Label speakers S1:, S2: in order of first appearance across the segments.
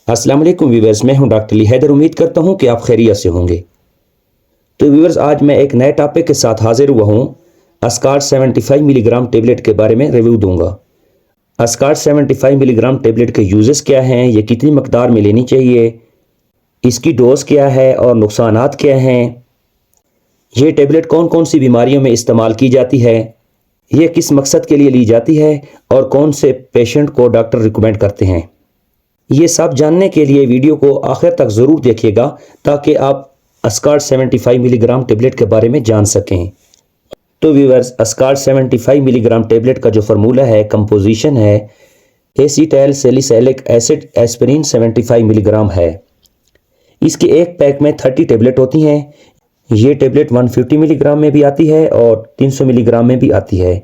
S1: अस्सलाम वालेकुम व्यूअर्स, मैं हूं डॉक्टर अली हैदर। उम्मीद करता हूं कि आप खैरियत से होंगे। तो व्यूअर्स, आज मैं एक नए टॉपिक के साथ हाजिर हुआ हूं। अस्कार्ट 75 मिलीग्राम टेबलेट के बारे में रिव्यू दूंगा। अस्कार्ट 75 मिलीग्राम टेबलेट के यूजेस क्या हैं, ये कितनी मकदार में लेनी चाहिए, इसकी डोज क्या है और नुकसानात क्या हैं, ये टेबलेट कौन कौन सी बीमारियों में इस्तेमाल की जाती है, ये किस मकसद के लिए ली जाती है और कौन से पेशेंट को डॉक्टर रिकमेंड करते हैं, ये सब जानने के लिए वीडियो को आखिर तक ज़रूर देखिएगा ताकि आप अस्कार्ट 75 मिलीग्राम टेबलेट के बारे में जान सकें। तो व्यूअर्स, अस्कार्ट 75 मिलीग्राम टेबलेट का जो फार्मूला है, कंपोजिशन है, acetyl salicylic acid aspirin 75 milligram है। इसके एक पैक में 30 टेबलेट होती हैं। ये टेबलेट 150 मिलीग्राम में भी आती है और 300 मिलीग्राम में भी आती है।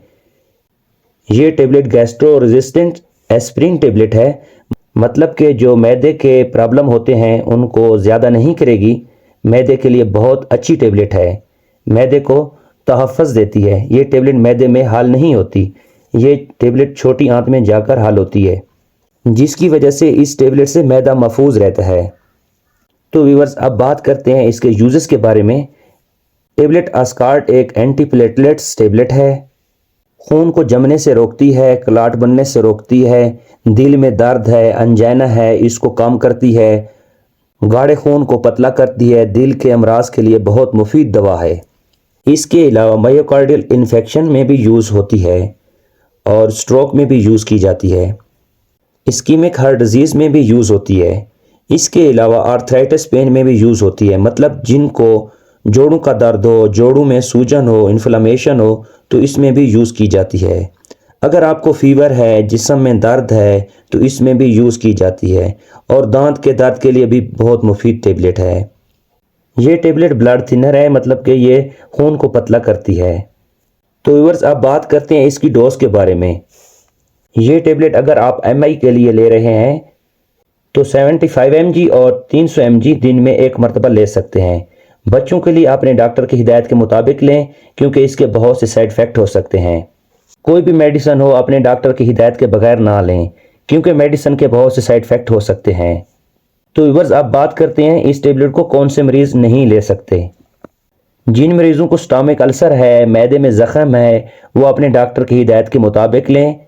S1: ये tablet gastro resistant aspirin tablet है, मतलब कि जो मैदे के प्रॉब्लम होते हैं उनको ज़्यादा नहीं करेगी। मैदे के लिए बहुत अच्छी टेबलेट है, मैदे को तहफ़्फ़ुज़ देती है। ये टेबलेट मैदे में हाल नहीं होती, ये टेबलेट छोटी आंत में जाकर हाल होती है, जिसकी वजह से इस टेबलेट से मैदा महफूज रहता है। तो व्यूअर्स, अब बात करते हैं इसके यूजेस के बारे में। टेबलेट अस्कार्ट एक एंटीप्लेटलेट्स टेबलेट है, खून को जमने से रोकती है, क्लॉट बनने से रोकती है, दिल में दर्द है, अंजाइना है, इसको कम करती है, गाढ़े खून को पतला करती है, दिल के अमराज के लिए बहुत मुफीद दवा है। इसके अलावा मायोकार्डियल इन्फेक्शन में भी यूज़ होती है और स्ट्रोक में भी यूज़ की जाती है। इस्कीमिक हार्ट डिजीज़ में भी यूज़ होती है। इसके अलावा आर्थराइटिस पेन में भी यूज़ होती है, मतलब जिनको जोड़ों का दर्द हो, जोड़ों में सूजन हो, इन्फ्लेमेशन हो, तो इसमें भी यूज़ की जाती है। अगर आपको फीवर है, जिस्म में दर्द है, तो इसमें भी यूज़ की जाती है। और दांत के दर्द के लिए भी बहुत मुफीद टेबलेट है। ये टेबलेट ब्लड थिनर है, मतलब कि ये खून को पतला करती है। तो व्यूअर्स, अब बात करते हैं इसकी डोज के बारे में। ये टेबलेट अगर आप MI के लिए ले रहे हैं तो 75 mg और 300 mg दिन में एक मरतबा ले सकते हैं। बच्चों के लिए अपने डॉक्टर की हिदायत के मुताबिक लें, क्योंकि इसके बहुत से साइड इफ़ेक्ट हो सकते हैं। कोई भी मेडिसिन हो, अपने डॉक्टर की हिदायत के बगैर ना लें, क्योंकि मेडिसिन के बहुत से साइड इफ़ेक्ट हो सकते हैं। तो व्यूअर्स, अब बात करते हैं इस टेबलेट को कौन से मरीज़ नहीं ले सकते। जिन मरीज़ों को स्टमक अल्सर है, मैदे में ज़ख़म है, वो अपने डॉक्टर की हिदायत के मुताबिक लें,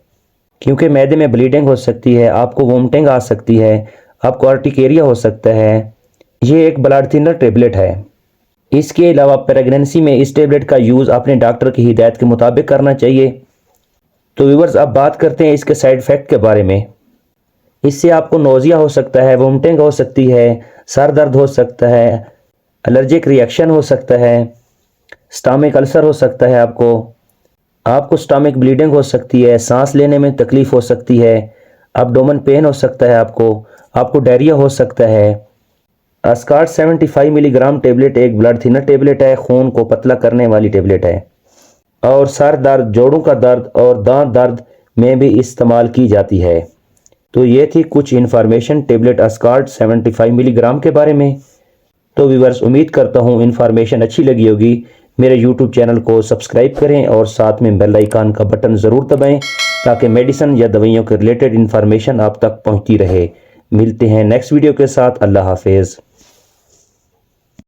S1: क्योंकि मैदे में ब्लीडिंग हो सकती है, आपको वोमिटिंग आ सकती है, आपको अर्टिकेरिया हो सकता है। ये एक ब्लड थिनर टेबलेट है। इसके अलावा प्रेगनेंसी में इस टेबलेट का यूज़ अपने डॉक्टर की हिदायत के मुताबिक करना चाहिए। तो व्यूअर्स, अब बात करते हैं इसके साइड इफ़ेक्ट के बारे में। इससे आपको नोज़िया हो सकता है, वोमिटिंग हो सकती है, सर दर्द हो सकता है, एलर्जिक रिएक्शन हो सकता है, स्टमक अल्सर हो सकता है, आपको स्टमक ब्लीडिंग हो सकती है, सांस लेने में तकलीफ़ हो सकती है, एब्डोमेन पेन हो सकता है, आपको डायरिया हो सकता है। अस्कार्ट 75 मिलीग्राम टेबलेट एक ब्लड थिनर टेबलेट है, खून को पतला करने वाली टेबलेट है और सर दर्द, जोड़ों का दर्द और दांत दर्द में भी इस्तेमाल की जाती है। तो ये थी कुछ इन्फॉर्मेशन टेबलेट अस्कार्ट 75 मिलीग्राम के बारे में। तो व्यूअर्स, उम्मीद करता हूँ इन्फॉर्मेशन अच्छी लगी होगी। मेरे YouTube चैनल को सब्सक्राइब करें और साथ में बेल आइकन का बटन ज़रूर दबाएं ताकि मेडिसिन या दवाइयों के रिलेटेड इन्फॉर्मेशन आप तक पहुँचती रहे। मिलते हैं नेक्स्ट वीडियो के साथ। अल्लाह हाफिज़।